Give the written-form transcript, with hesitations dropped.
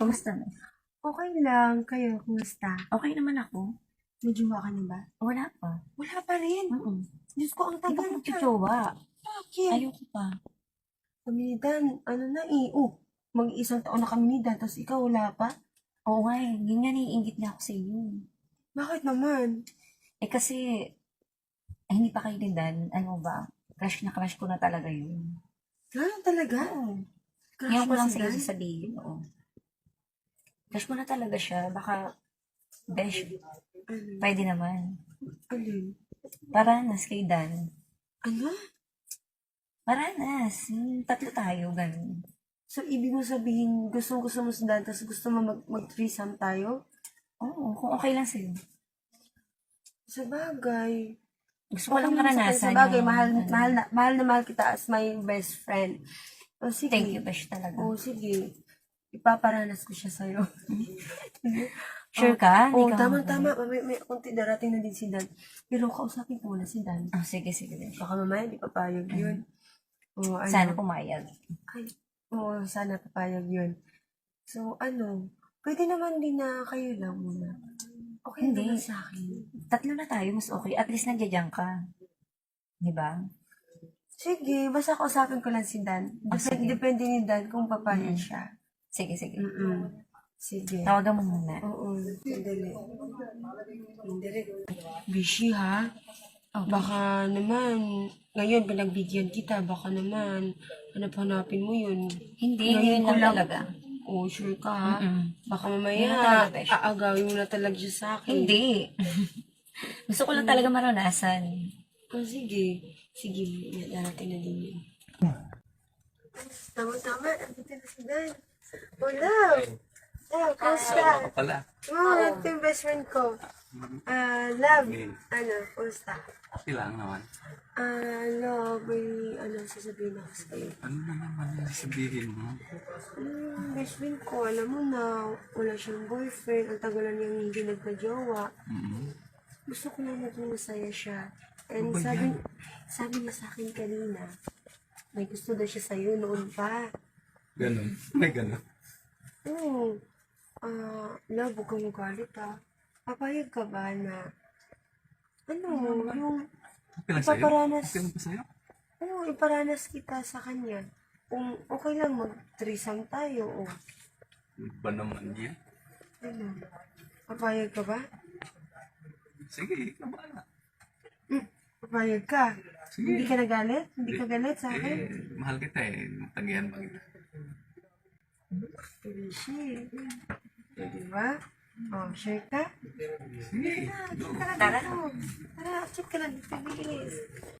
Kumusta na? Okay lang. Kayo, kumusta? Okay naman ako. May jowa ka na ba? Wala pa. Wala pa rin. Diyos ko, ang Di ba tagal na. magjojowa? Bakit? Ayoko pa. Kami ni Dan, ano na mag-isang taon na kami ni Dan, tapos ikaw wala pa? Oo nga eh. Yun nga naiingit na ako sa iyo. Bakit naman? Eh kasi, hindi pa kayo din Dan. Ano ba? Crush ko na talaga yun. Talaga? Oo. Crush Ngayon ko mo lang si sa iyo Dan? sasabihin. Oo. Crush ko na talaga siya. Baka, besh, Ano? pwede naman. Alin? Paranas kay Dan. Ano? Paranas. Tatlo tayo, ganun. So, ibig mo sabihin, gusto mo si Dan, tapos gusto mo mag-threesome tayo? Oo, kung okay lang sa'yo. Sa bagay. Gusto ko lang Okay naman sa akin, maranasan sa bagay, yung, mahal na mahal kita as my best friend. O, sige. Thank you, besh, talaga. O, sige. Ipaparanas ko siya sa'yo. Sure ka? Hindi Oo, ka tama. May konti darating na din si Dan. Pero kausapin ko muna si Dan. Oh, sige, besh. Baka mamaya di papayag yun. Oo, Sana pumayag. Ay, oo, sana papayag yun. So, pwede naman din na kayo lang muna. Okay Hindi. naman sa akin. Tatlo na tayo, mas okay. At least nandiyan ka. Di ba? Sige, basta kausapin ko lang si Dan. Sige. Depende ni Dan kung papayag siya. Sige. Sige. Tawagan mo muna. Oo, sandali. Busy ha? Okay. Baka naman, ngayon pinagbigyan kita, baka naman, hanapin mo yun. Hindi, Ngayon yun ko lang talaga. Oo, sure ka ha? Baka Yun na mamaya, talaga, besh. aagawin mo na talaga siya sa akin. Hindi. Gusto ko lang talaga maranasan. Sige. Sige, yan natin na din yun. Tama. Nandito na si Dan. Wala. Kumusta? Pala. Ito yung best friend ko. Love. Kumusta? Okay lang naman. Love, sasabihin ako sa'yo. Ano na naman yung sabihin mo? Best friend ko, alam mo na, wala siyang boyfriend, ang tagalan niyang hindi nagka-jowa. Gusto ko lang maging masaya siya. And sabi niya sa akin kanina, may gusto daw siya sa'yo noon pa. Ganun. May ganun. Oo. Love, huwag kang magalit ha. Papayag ka ba na, yung Okay lang sa'yo? Ipaparanas. Okay lang ba sa'yo? iparanas kita sa kanya. Kung okay lang mag-threesome tayo, o Ba naman yan? papayag ka ba? Sige, ikaw bahala. Papayag ka. Sige. Hindi ka nagalit? Hindi ka galit sa akin? Mahal kita eh. Matagihan pa kita. Rishi. Diba? Sure ka? Sige. Tara. Tara, check ka lang. Bibilis.